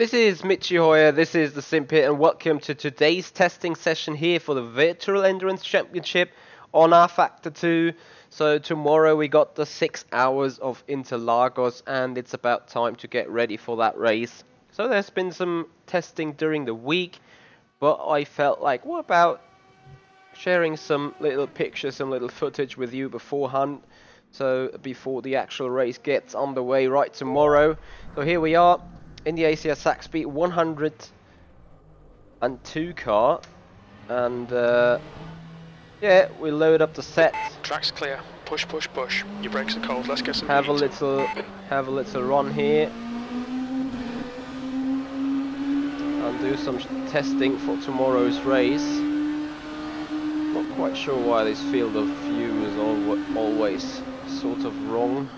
This is Michi Hoyer, this is the Simpit, and welcome to today's testing session here for the Virtual Endurance Championship on rFactor 2. So tomorrow we got the 6 hours of Interlagos, and it's about time to get ready for that race. So there's been some testing during the week, but I felt like, what about sharing some little pictures, some little footage with you beforehand, so before the actual race gets underway right tomorrow. So here we are in the ACR Zakspeed 102 car, and yeah, we load up the set. Track's clear. Push, push, push. Your brakes are cold. Let's get some Have heat. a little run here, and do some testing for tomorrow's race. Not quite sure why this field of view is always sort of wrong.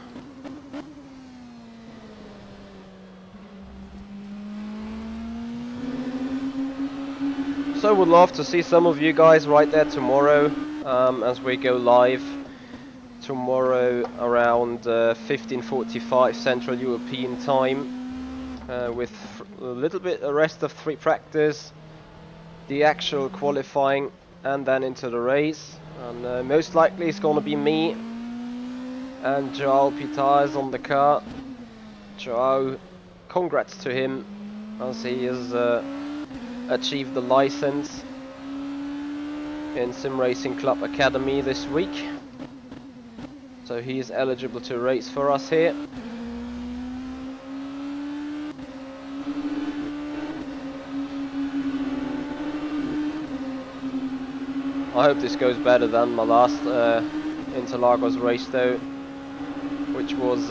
So would love to see some of you guys right there tomorrow, as we go live tomorrow around 15:45 Central European time, with a little bit the rest of free practice, the actual qualifying, and then into the race. And most likely it's gonna be me and Joao Pitar is on the car. Joao, congrats to him as he has achieved the license in Simracing Club Academy this week, so he is eligible to race for us here. I hope this goes better than my last Interlagos race though, which was,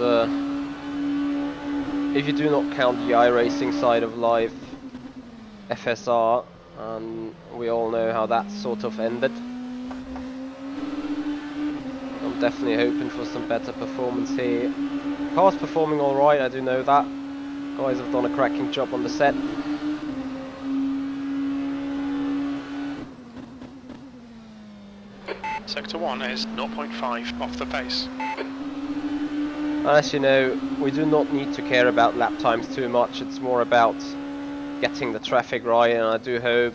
if you do not count the iRacing side of life, FSR, and we all know how that sort of ended. I'm definitely hoping for some better performance here. Car's performing alright, I do know that. Guys have done a cracking job on the set. Sector 1 is 0.5 off the pace. As you know, we do not need to care about lap times too much, it's more about getting the traffic right, and I do hope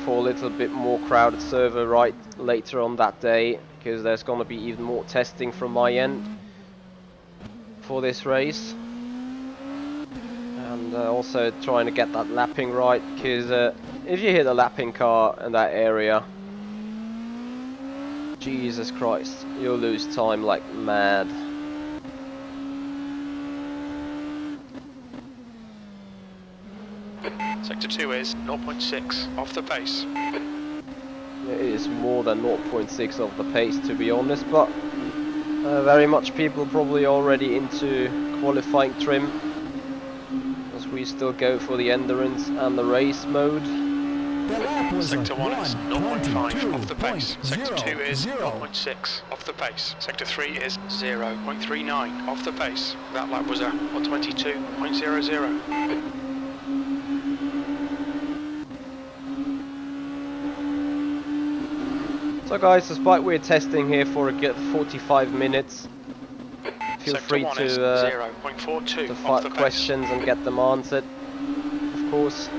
for a little bit more crowded server right later on that day, because there's going to be even more testing from my end for this race, and also trying to get that lapping right, because if you hit a lapping car in that area, Jesus Christ, you'll lose time like mad. Sector 2 is 0.6 off the pace. It is more than 0.6 of the pace, to be honest, but very much people probably already into qualifying trim, as we still go for the endurance and the race mode. Sector 1 is 0.5 off the pace. Sector 2 is 0.6 off the pace. Sector 3 is 0.39 off the pace. That lap was a 122.00. So guys, despite we're testing here for a good 45 minutes, feel free to fire questions and get them answered, of course.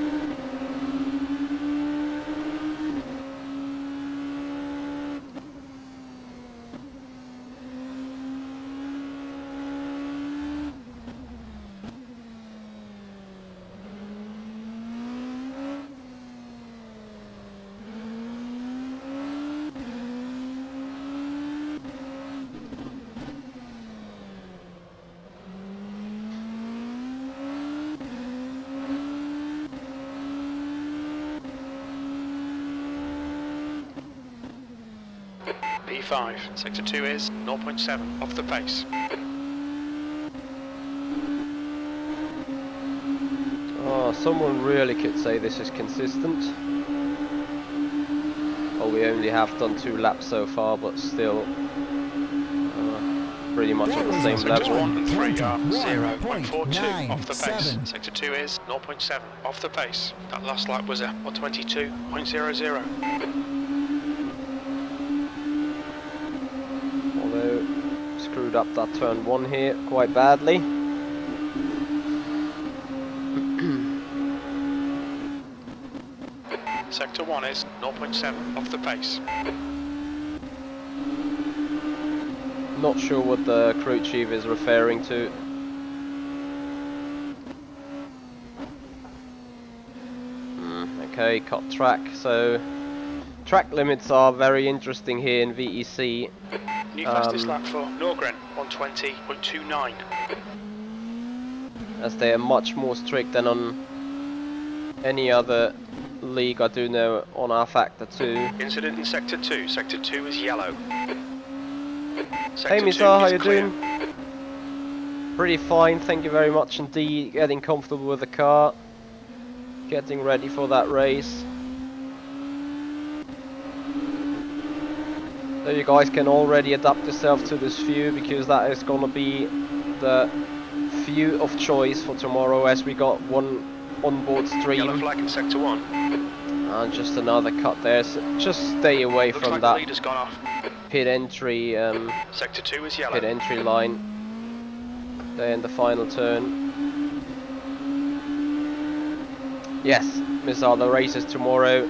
P5, sector 2 is 0.7 off the pace. Oh, someone really could say this is consistent. Well, we only have done 2 laps so far, but still pretty much at the same Sectors level. 1 and 3 are 0.42 off the pace. Sector 2 is 0.7 off the pace. That last lap was a 122.00. Although screwed up that turn 1 here quite badly. Sector 1 is 0.7 off the pace. Not sure what the crew chief is referring to. Okay, cut track. So track limits are very interesting here in VEC. New fastest lap for Norgren, 120.29. As they are much more strict than on any other league I do know on rFactor 2. Incident in Sector 2. Sector 2 is yellow. Hey Misa, how you doing? Pretty fine, thank you very much indeed. Getting comfortable with the car. Getting ready for that race. So you guys can already adapt yourself to this view, because that is gonna be the view of choice for tomorrow, as we got one onboard stream. Yellow flag in Sector 1. And just another cut there, so just stay away Looks from like that the leader's gone off. pit entry Sector 2 is yellow. pit entry line there in the final turn. Yes, these are the races tomorrow.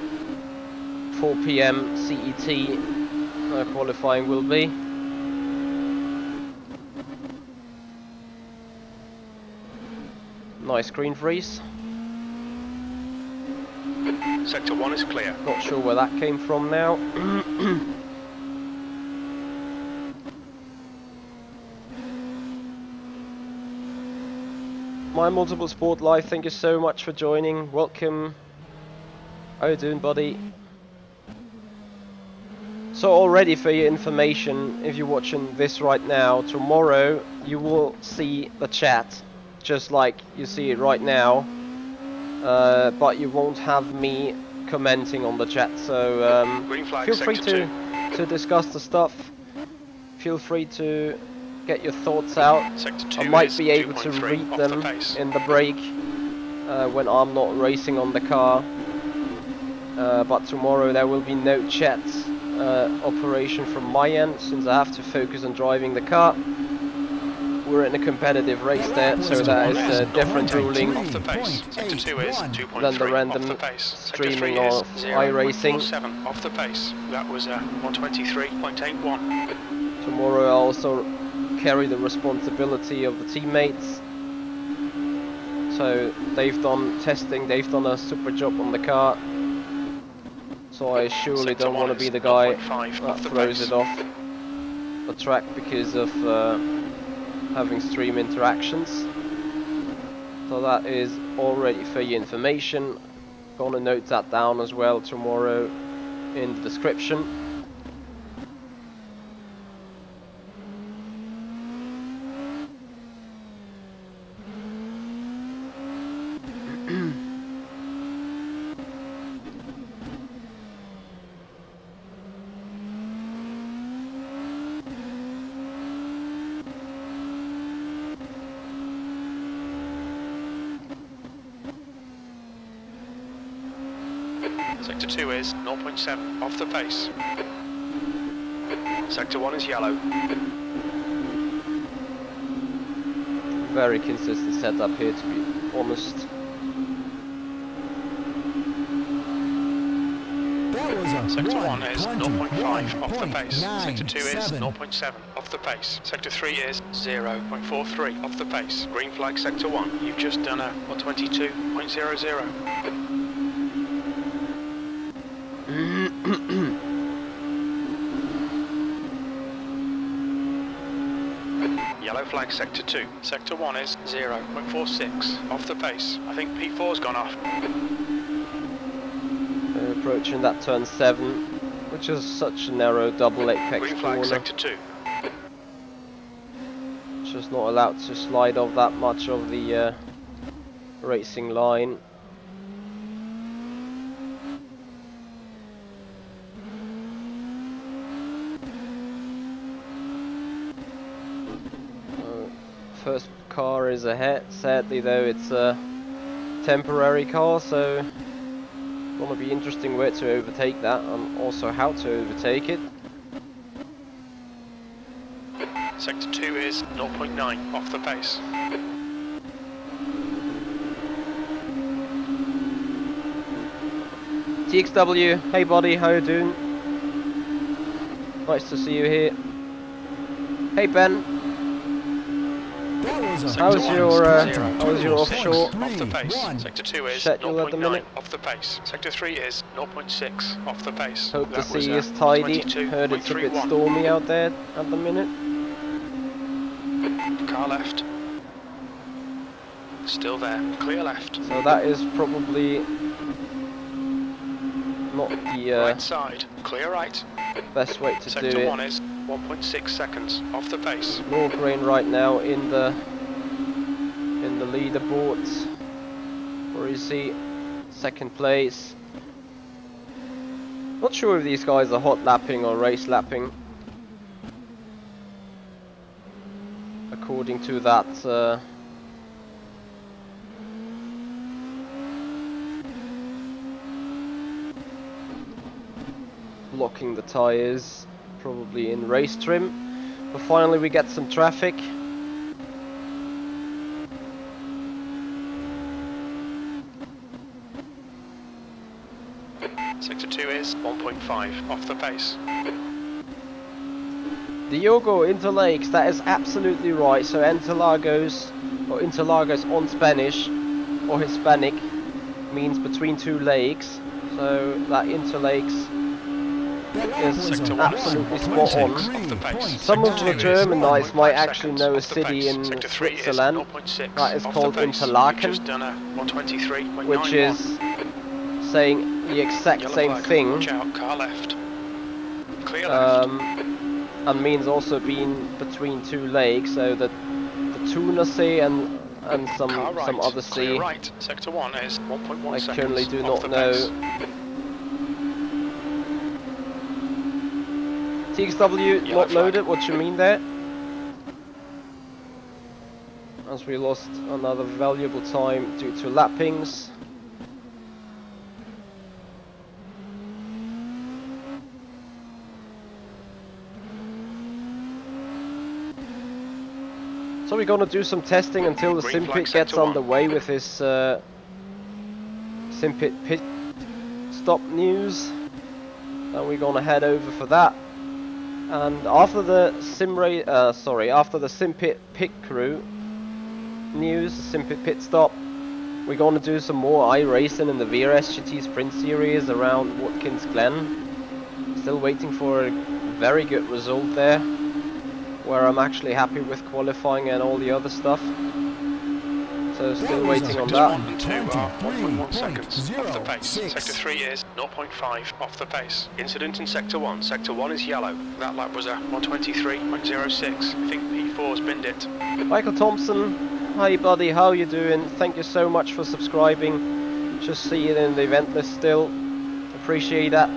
4 PM CET qualifying will be. Nice green freeze. Sector 1 is clear. Not sure where that came from now. My Multiple Sport Live, thank you so much for joining. Welcome. How you doing, buddy? So already for your information, if you're watching this right now, tomorrow you will see the chat, just like you see it right now. But you won't have me commenting on the chat, so feel free to discuss the stuff. Feel free to get your thoughts out. I might be able to read them in the break when I'm not racing on the car. But tomorrow there will be no chat operation from my end, since I have to focus on driving the car. We're in a competitive race there, so that is a different ruling than the random streaming of iRacing. Off the pace. That was 123.81. Tomorrow I also carry the responsibility of the teammates. So they've done testing, they've done a super job on the car. So I surely don't want to be the guy that throws it off the track because of having stream interactions. So that is already for your information. Gonna note that down as well tomorrow in the description. Sector 2 is 0.7 off the pace. Sector 1 is yellow. Very consistent setup here, to be honest. Sector 1 is 0.5 off the pace. Sector 2 is 0.7 off the pace. Sector 3 is 0.43 off the pace. Green flag Sector 1. You've just done a 122.00. Yellow flag Sector 2. Sector 1 is 0.46 off the pace. I think P4's gone off. We're approaching that turn 7, which is such a narrow double apex Green flag corner. Sector 2. Just not allowed to slide off that much of the racing line. First car is ahead. Sadly though, it's a temporary car, so it's gonna be interesting where to overtake that and also how to overtake it. Sector 2 is 0.9 off the pace. TXW, hey buddy, how you doing? Nice to see you here. Hey Ben. How's your offshore off the pace? Sector 2 is schedule at the minute? Off the pace. Sector 3 is 0.6 off the pace. Hope the sea is tidy. Heard it's a bit stormy out there at the minute. Car left. Still there. Clear left. So that is probably not the right side. Clear right. best way to do Sector it. 1 is 1.6 seconds off the pace. North Rain right now in the leaderboards. Where is he? Second place. Not sure if these guys are hot lapping or race lapping. According to that blocking the tires, probably in race trim. But finally we get some traffic. Sector 2 is 1.5 off the pace. Diogo, Interlagos, that is absolutely right. So Interlagos, or Interlagos on Spanish, or Hispanic, means between two lakes. So that Interlakes is absolutely spot on. Some of the German guys might actually know a city in Switzerland that is called Interlaken, which is saying the exact same thing, and means also being between two lakes. So the Thuner Sea and some other sea. Sector 1 is 1.1 I currently do not know. TXW not loaded, what you mean there? As we lost another valuable time due to lappings. So we're gonna do some testing until the Simpit gets underway with his Simpit pit stop news. Then we're gonna head over for that. And after the after the Simpit pit crew news, Simpit pit stop, we're gonna do some more iRacing in the VRSGT Sprint Series around Watkins Glen. Still waiting for a very good result there, where I'm actually happy with qualifying and all the other stuff. So still waiting on that. 1 and 2 are 1.1 seconds off the pace. Sector 3 is 0.5 off the pace. Incident in Sector 1. Sector 1 is yellow. That lap was a 123.06. I think P4's binned it. Michael Thompson, hi buddy, how you doing? Thank you so much for subscribing. Just see it in the event list still. Appreciate that.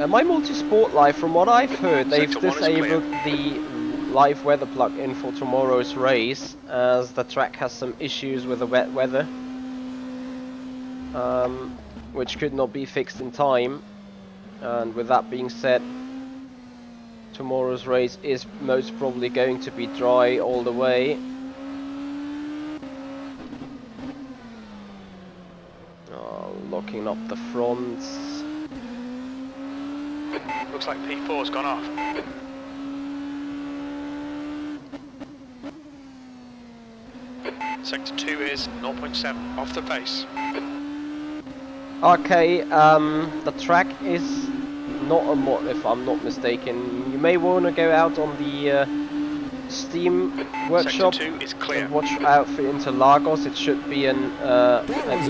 My Multisport Live, from what I've heard, they've disabled the live weather plug-in for tomorrow's race, as the track has some issues with the wet weather, which could not be fixed in time. And with that being said, tomorrow's race is most probably going to be dry all the way. Locking up the fronts. Looks like P4's gone off. Sector 2 is 0.7 off the pace. Okay, the track is not a mod, if I'm not mistaken. You may want to go out on the Steam workshop and watch out for Interlagos. It should be an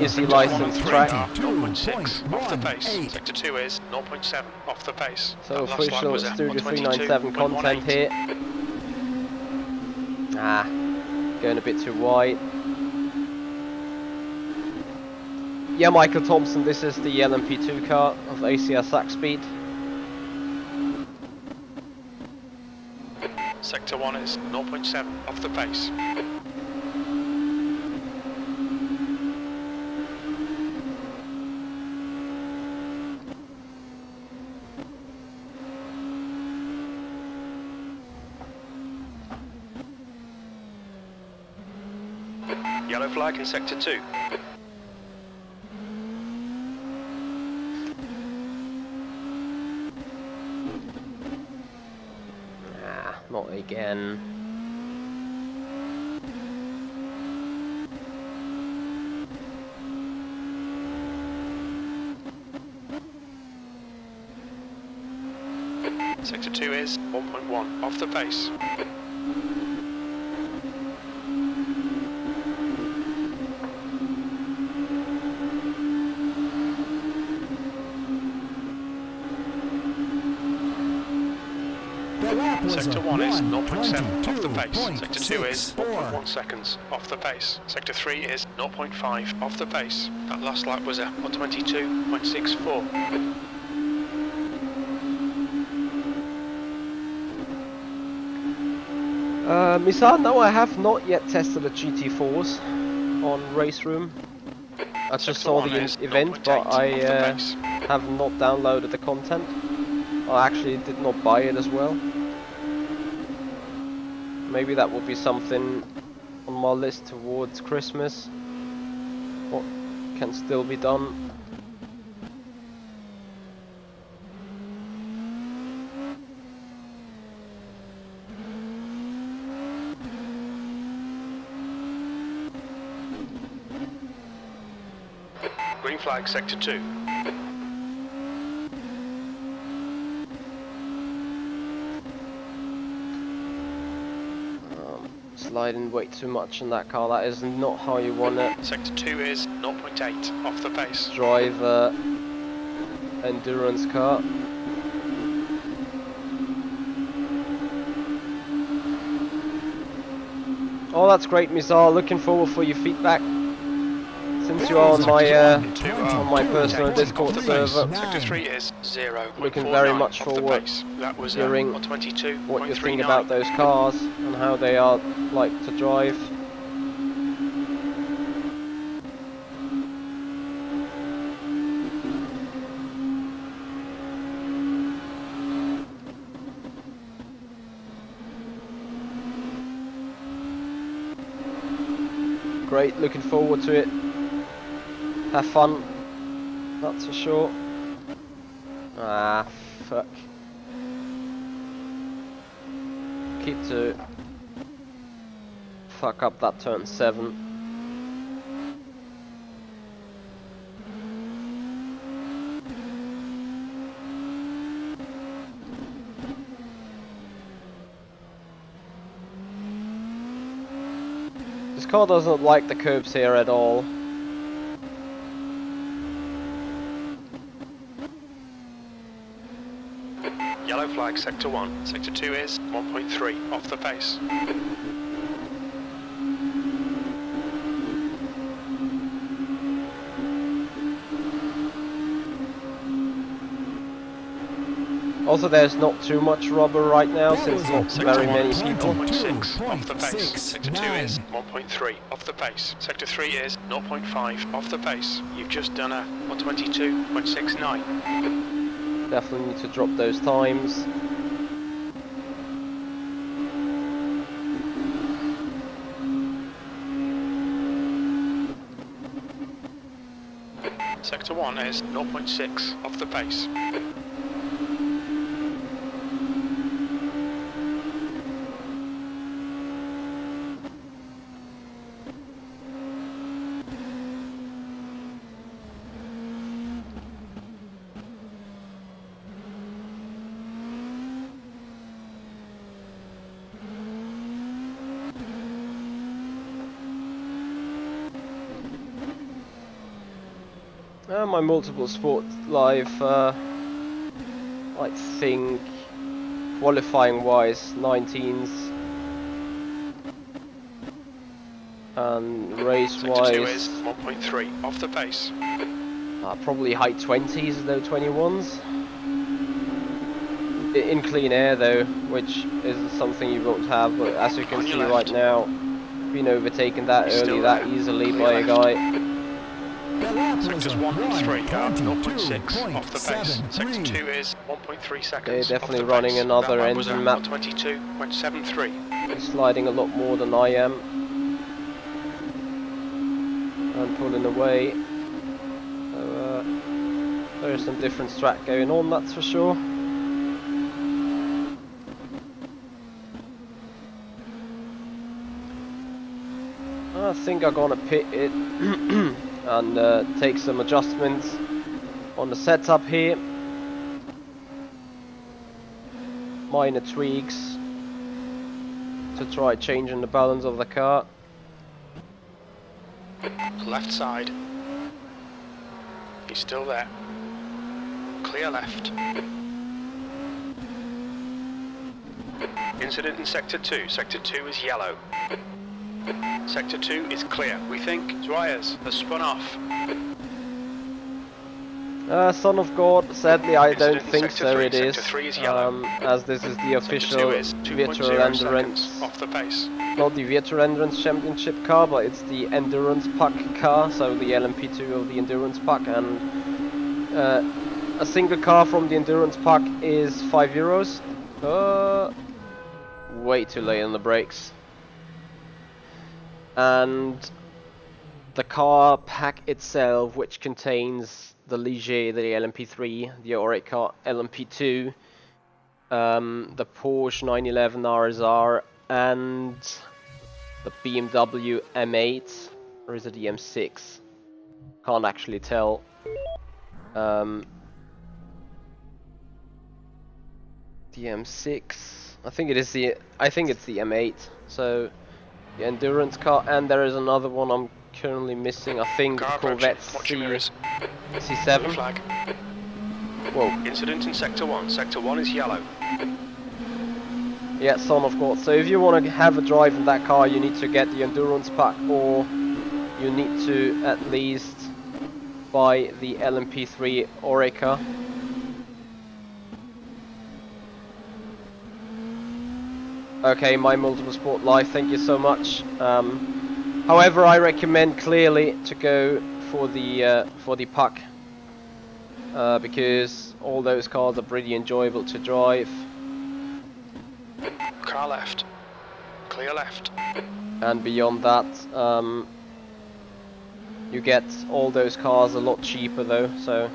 easy license track. 0.6 off the pace. Sector 2 is 0.7 off the pace. So official Studio 397 content here. Going a bit too wide. Yeah, Michael Thompson, this is the LMP2 car of ACR Zakspeed. Sector 1 is 0.7 off the pace. Yellow flag in sector 2. Not again. Sector 2 is 1.1 off the pace. Sector 1 is 0.7 off the pace. Sector 2 is 0.1 seconds off the pace. Sector 3 is 0.5 off the pace. That last lap was a 122.64. Misan, no, I have not yet tested the GT4s on Race Room. I just saw the event, but I have not downloaded the content. I actually did not buy it as well. Maybe that would be something on my list towards Christmas. What can still be done. Green flag, sector 2. Sliding way too much in that car. That is not how you want it. Sector 2 is 0.8 off the pace. Drive endurance car. Oh, that's great, Mizar. Looking forward for your feedback. Since you are on my personal Discord server, Sector 3 is 0. looking very much forward hearing what you think about those cars and how they are like to drive. Great, looking forward to it. Have fun, that's for sure. Ah, fuck. Keep to fuck up that turn 7. This car doesn't like the curbs here at all. Yellow flag, sector 1. Sector 2 is 1.3 off the pace. Also, there's not too much rubber right now since not Sector very 1 many is people. 0.6 off the pace. Sector 2 is 1.3 off the pace. Sector 3 is 0.5 off the pace. You've just done a 122.69. Definitely need to drop those times. Sector 1 is 0.6 off the pace. My multiple sport live, I think qualifying wise 19s and race wise Sector 2 is 1.3 off the pace. probably high 20s though 21s. In clean air though, which is something you won't have, but as you can see right now, been overtaken that early that easily by a guy. Sectors 1 and 3 are 0.6 off the pace. Sector 2 is 1.3 seconds. They're definitely off the running pace. another That was engine a map. 22.73. He's sliding a lot more than I am. and pulling away. So there is some different strat going on, that's for sure. I think I'm gonna pit it and take some adjustments on the setup here. Minor tweaks to try changing the balance of the car. Left side. He's still there. Clear left. Incident in Sector 2. Sector 2 is yellow. Sector 2 is clear. We think Dwyers has spun off. Son of God, sadly I don't Incident think Sector so 3. it is, Sector 3 is yellow. as this is the official virtual endurance, off the pace. not the virtual endurance championship car, but it's the endurance pack car, so the LMP2 of the endurance pack, and a single car from the endurance pack is €5. Way too late on the brakes. And the car pack itself, which contains the Ligier, the LMP3, the Oreca LMP2, the Porsche 911 RSR, and the BMW M8, or is it the M6? Can't actually tell. The M6, I think it's the M8. So the endurance car, and there is another one I'm currently missing. I think Corvette C7. Flag. Whoa. Incident in Sector 1. Sector 1 is yellow. Yeah, son of God. So if you want to have a drive in that car, you need to get the endurance pack, or you need to at least buy the LMP3 Oreca. Okay, my multiple sport live, thank you so much. However, I recommend clearly to go for the pack, because all those cars are pretty enjoyable to drive. Car left. Clear left. And beyond that, you get all those cars a lot cheaper though, so.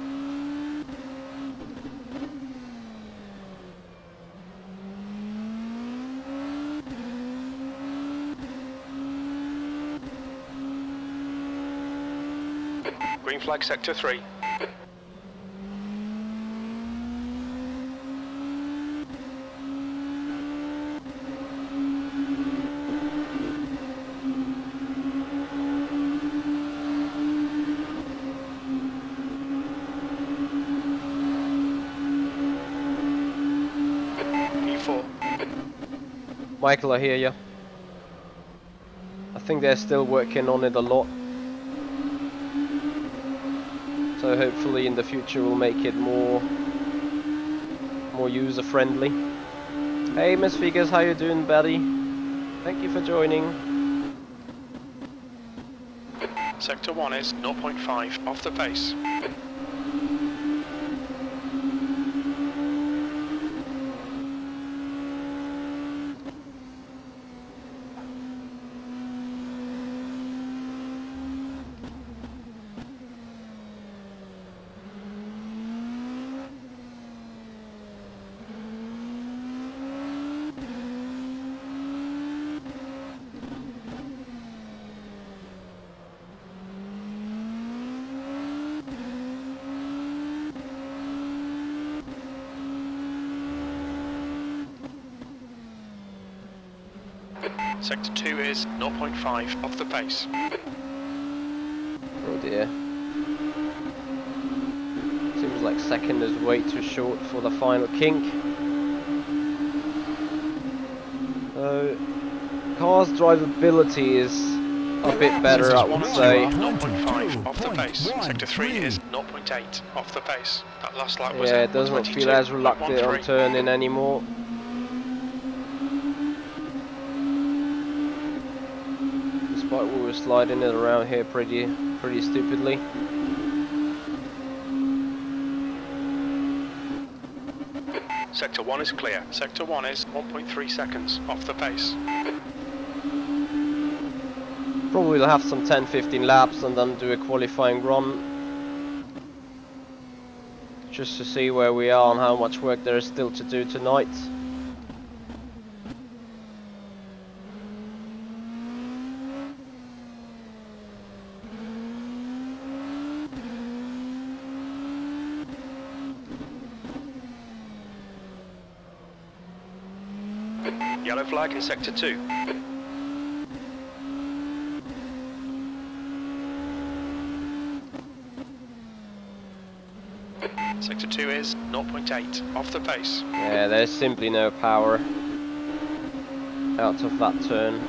Green flag Sector 3. E4. Michael, I hear ya. I think they're still working on it a lot. So hopefully in the future we'll make it more user friendly. Hey Miss Figures, how you doing, buddy? Thank you for joining. Sector 1 is 0.5 off the pace. Sector 2 is 0.5 off the pace. Oh dear. Seems like second is way too short for the final kink. So, car's drivability is a bit better, I would say. 0.5 off the pace. Sector 3 is 0.8 off the pace. That last lap was Yeah, it doesn't feel as reluctant on turning anymore. Despite we were sliding it around here pretty stupidly. Sector 1 is clear. Sector 1 is 1.3 seconds off the pace. Probably will have some 10-15 laps and then do a qualifying run. Just to see where we are and how much work there is still to do tonight. Yellow flag in sector 2. Sector 2 is 0.8 off the pace. Yeah, there's simply no power out of that turn.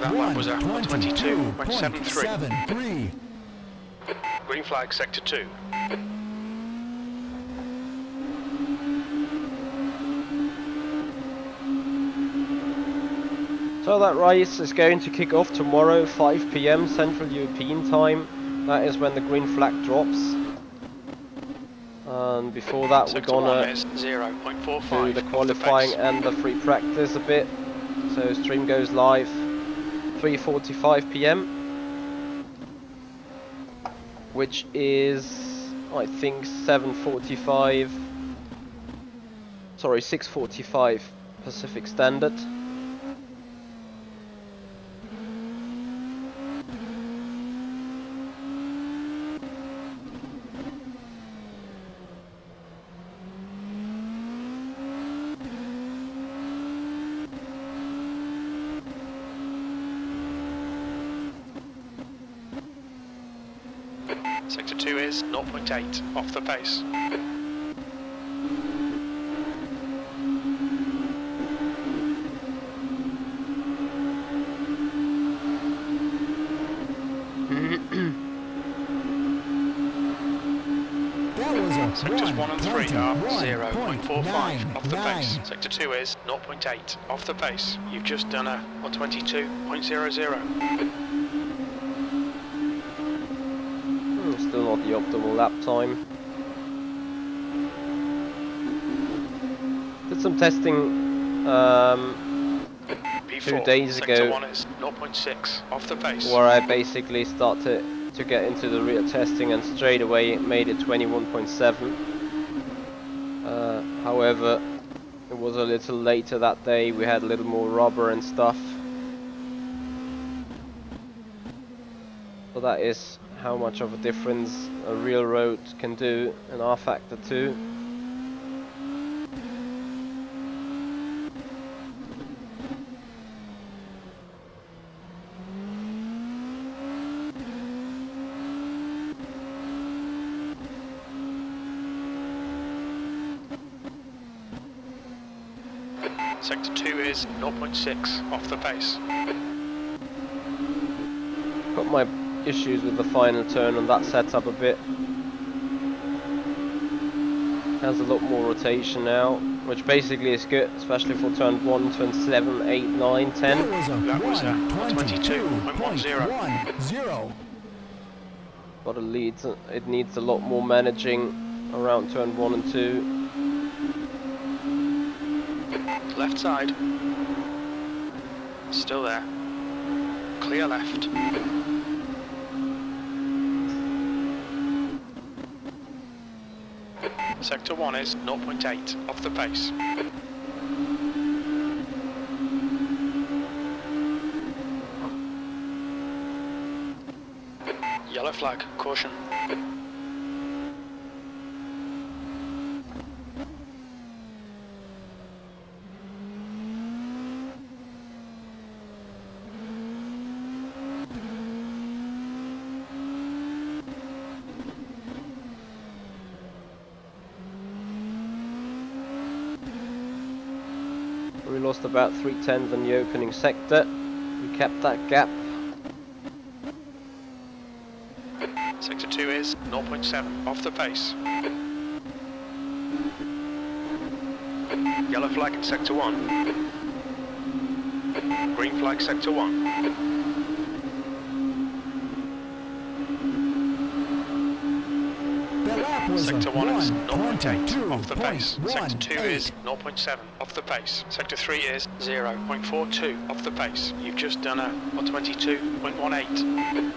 That lap was a 22.73. Green flag sector 2. So that race is going to kick off tomorrow, 5 PM Central European time. That is when the green flag drops. And before that we're gonna do the qualifying and the free practice a bit. So stream goes live 3:45 PM, which is, I think, 6:45 Pacific Standard. Sector 2 is 0.8 off the pace. Sectors 1 and 3 are 0.45 off the pace. Sector 2 is 0.8 off the pace. You've just done a 22.00. Still not the optimal lap time. Did some testing 2 days ago, sector 1 is 0.6 off the pace, where I basically started to get into the real testing and straight away made it 21.7. However, it was a little later that day, we had a little more rubber and stuff. So that is how much of a difference a real road can do in rFactor 2. Sector 2 is 0.6 off the pace. Got my issues with the final turn on that setup a bit. Has a lot more rotation now, which basically is good, especially for turn 1, turn 7, 8, 9, 10. That was a 22.10. But it needs a lot more managing around turn 1 and 2. Left side. Still there. Clear left. Sector 1 is 0.8 off the pace. Yellow flag, caution. We lost about 3/10 in the opening sector. We kept that gap. Sector 2 is 0.7 off the pace. Yellow flag in sector 1. Green flag sector 1. That lap Sector 1 is 0.8 off the pace. Sector 2 is 0.7 off the pace. Sector 3 is 0.42 off the pace. You've just done a 122.18.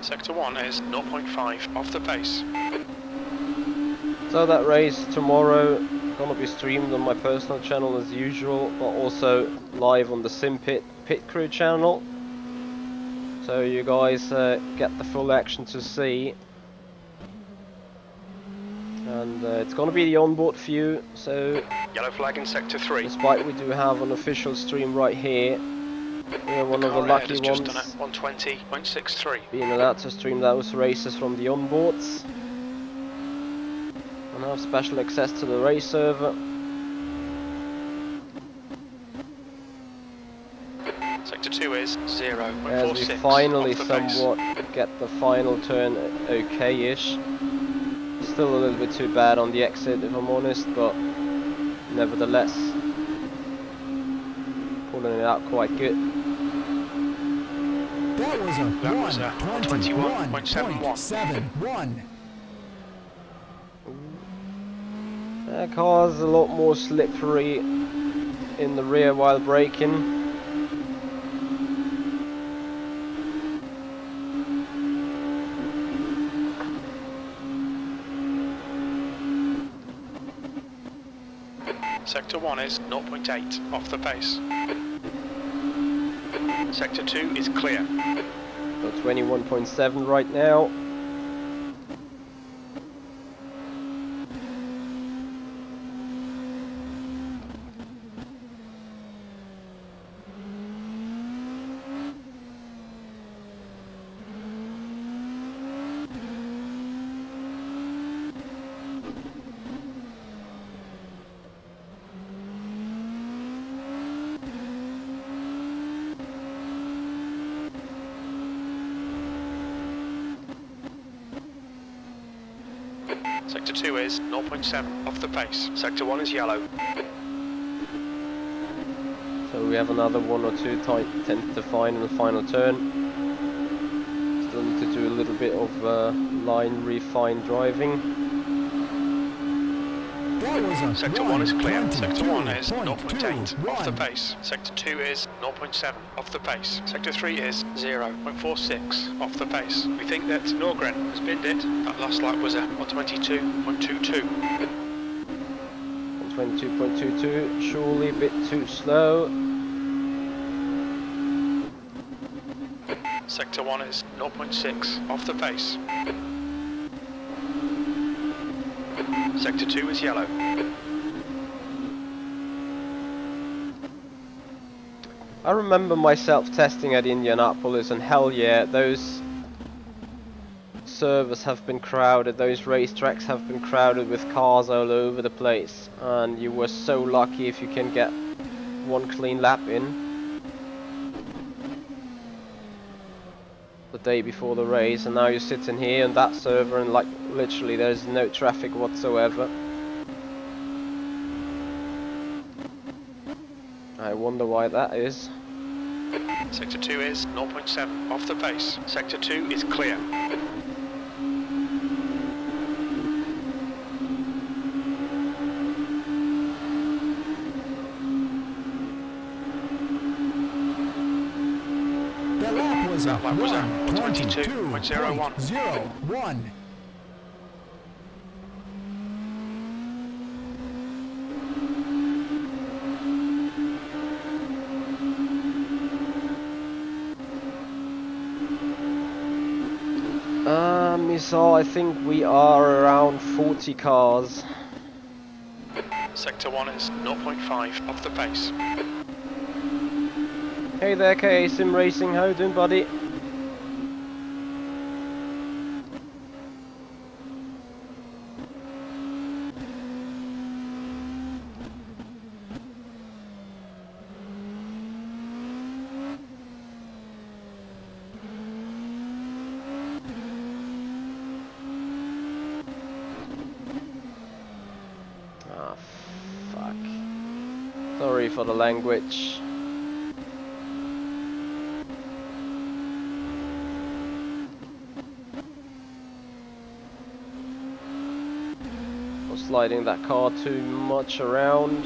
Sector 1 is 0.5 off the pace. So that race tomorrow gonna be streamed on my personal channel as usual, but also live on the Sim Pit Crew channel. So you guys get the full action to see. And it's gonna be the onboard view, so yellow flag in Sector 3. Despite we do have an official stream right here, we're one of the lucky ones just done at 120.63. being allowed to stream those races from the onboards and have special access to the race server. Sector 2 is 0.46. As we finally somewhat get the final turn okay-ish. Still a little bit too bad on the exit if I'm honest, but nevertheless pulling it out quite good. That was a 21.71. That car's a lot more slippery in the rear while braking. Sector 1 is 0.8 off the pace. Sector 2 is clear. Got 21.7 right now. Sector 2 is 0.7 off the pace. Sector 1 is yellow. So we have another 1 or 2 tenths to find in the final turn. Still need to do a little bit of line refine driving. Sector 1 is clear. Sector 1 is 0.8 off the pace. Sector 2 is 0.7 off the pace. Sector 3 is 0.46 off the pace. We think that Norgren has binned it. That last lap was a 122.22. 122.22, surely a bit too slow. Sector 1 is 0.6 off the pace. Sector 2 is yellow. I remember myself testing at Indianapolis, and hell yeah, those servers have been crowded, those racetracks have been crowded with cars all over the place, and you were so lucky if you can get one clean lap in the day before the race. And now you're sitting here on that server and like literally there's no traffic whatsoever. I wonder why that is. Sector 2 is 0.7 off the pace. Sector 2 is clear. That lap was a 22.01. So I think we are around 40 cars. Sector 1 is 0.5 off the pace. Hey there, KA Simracing, how you doing, buddy? Ah, fuck. sorry for the language. Sliding that car too much around.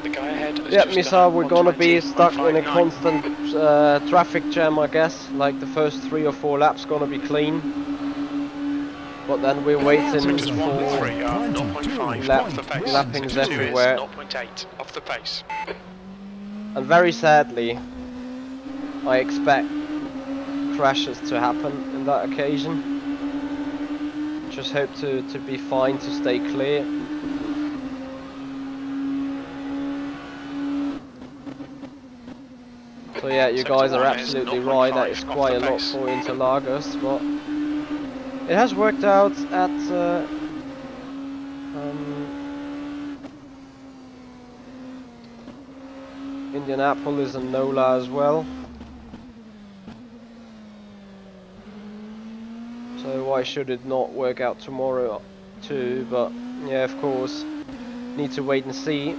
The guy ahead has Yep, just Misa, done we're gonna be 120, stuck in a 159. constant traffic jam, I guess. Like the first 3 or 4 laps gonna be clean. But then we're waiting Sectors 1 and 3 for are 0.5 off the pace. lappings Sector 2 is everywhere. 0.8 off the pace. And very sadly, I expect crashes to happen in that occasion. Just hope to be fine, to stay clear. So yeah, you guys are absolutely right, that is quite a lot for Interlagos, but it has worked out at Indianapolis and NOLA as well. So why should it not work out tomorrow too? But yeah, of course, need to wait and see.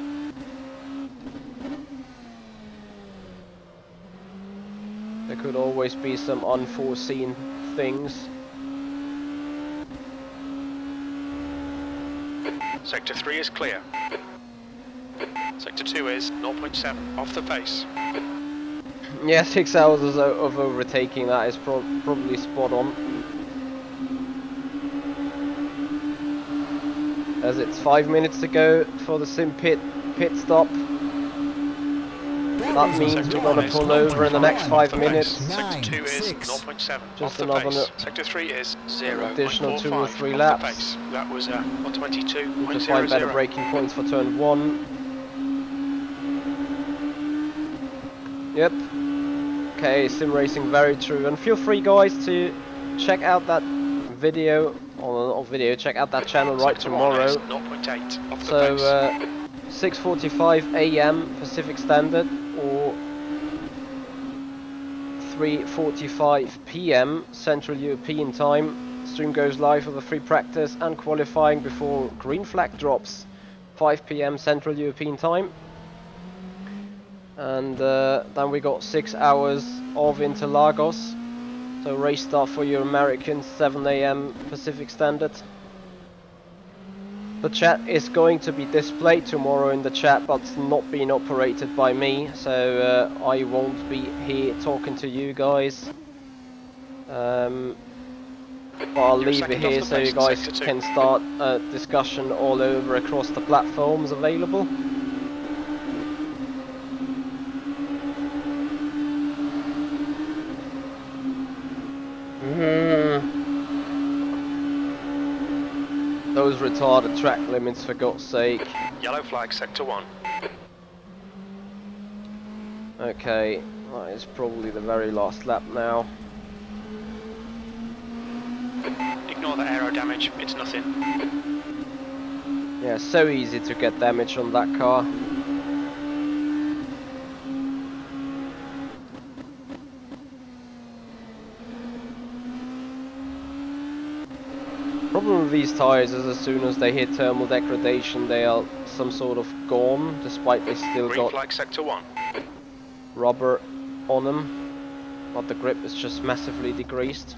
There could always be some unforeseen things. Sector 3 is clear. Sector 2 is 0.7 off the pace. Yeah, 6 hours of overtaking, that is probably spot on. As it's 5 minutes to go for the sim pit stop. That means we're gonna pull over in the next 5 minutes. Sector 2 is 0.7 Just off the another pace. Sector 3 is 0.45 additional 2 or 3 off laps. the pace. That was 122.00. To find better braking points for turn 1. Yep. Okay, sim racing, very true. And feel free, guys, to check out that video check out that channel right tomorrow. 0.8 off the So pace. 6:45 AM Pacific Standard or 3:45 PM Central European Time. Stream goes live for the free practice and qualifying before green flag drops, 5 PM Central European Time. And then we got 6 hours of Interlagos. So race start for your Americans, 7 AM Pacific Standard. The chat is going to be displayed tomorrow in the chat, but it's not being operated by me, so I won't be here talking to you guys. But I'll leave it here so you guys can start a discussion all over across the platforms available. Those retarded track limits, for God's sake. Yellow flag, sector 1. Okay, that is probably the very last lap now. Ignore the aero damage, it's nothing. Yeah, so easy to get damage on that car. Problem with these tires is as soon as they hit thermal degradation, they are some sort of gone, despite they still Green got flag, sector 1. rubber on them, but the grip is just massively decreased.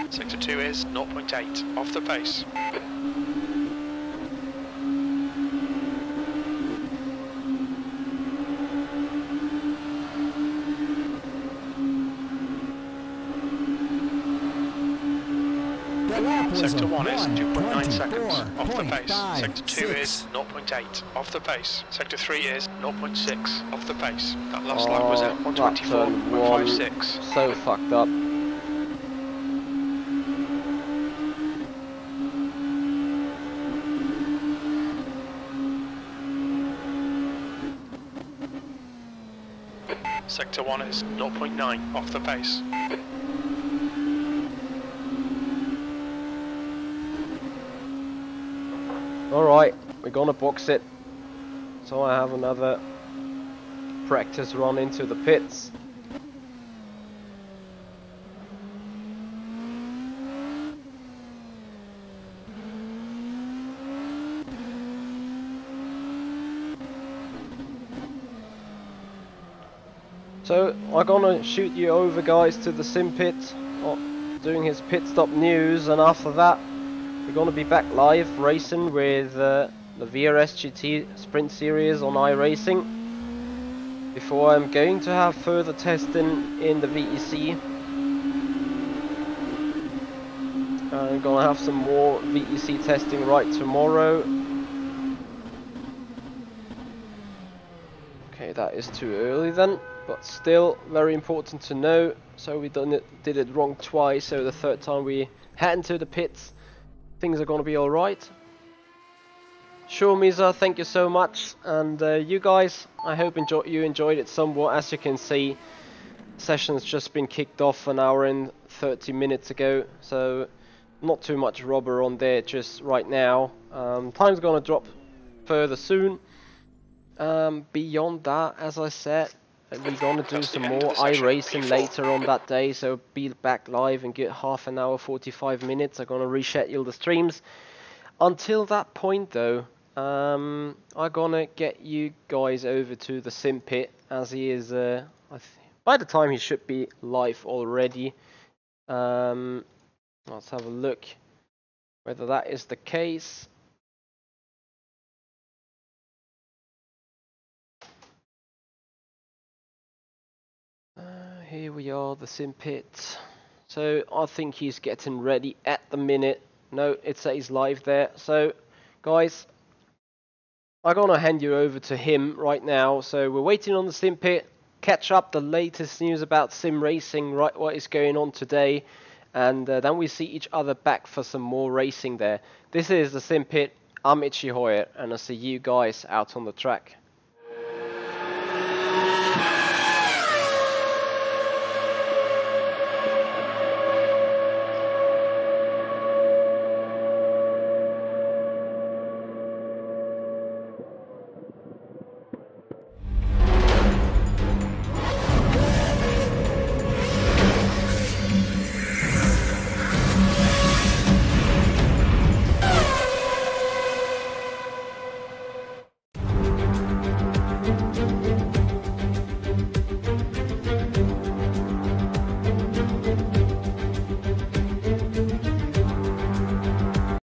Sector 2 is 0.8 off the pace. Sector 1 is 2.9 seconds off the pace. Sector 2 is 0.8 off the pace. Sector 3 is 0.6 off the pace. That last lap was at 124.56. So fucked up. Sector Sector 1 is 0.9 off the pace. Alright, we're gonna box it. So I have another practice run into the pits. So I'm gonna shoot you over, guys, to the sim pit, doing his pit stop news, and after that we're gonna be back live racing with the VRS GT Sprint Series on iRacing. Before I'm going to have further testing in the VEC. I'm gonna have some more VEC testing right tomorrow. Okay, that is too early then, but still very important to know. So we did it wrong twice, so the third time we head into the pits, things are gonna be alright. Sure, Misa, thank you so much, and you guys, I hope you enjoyed it somewhat. As you can see, session's just been kicked off an hour and 30 minutes ago, so not too much rubber on there just right now. Time's gonna drop further soon. Beyond that, as I said, we're gonna do some more iRacing later on that day, so be back live and get half an hour, 45 minutes. I'm gonna reschedule the streams. Until that point though, I'm gonna get you guys over to the sim pit, as he is, by the time he should be live already. Let's have a look whether that is the case. Here we are, the sim pit. So I think he's getting ready at the minute. No, it says live there. So guys, I'm gonna hand you over to him right now. So we're waiting on the sim pit, catch up the latest news about sim racing, right, what is going on today, and then we see each other back for some more racing there. This is the sim pit. I'm Michi, and I'll see you guys out on the track.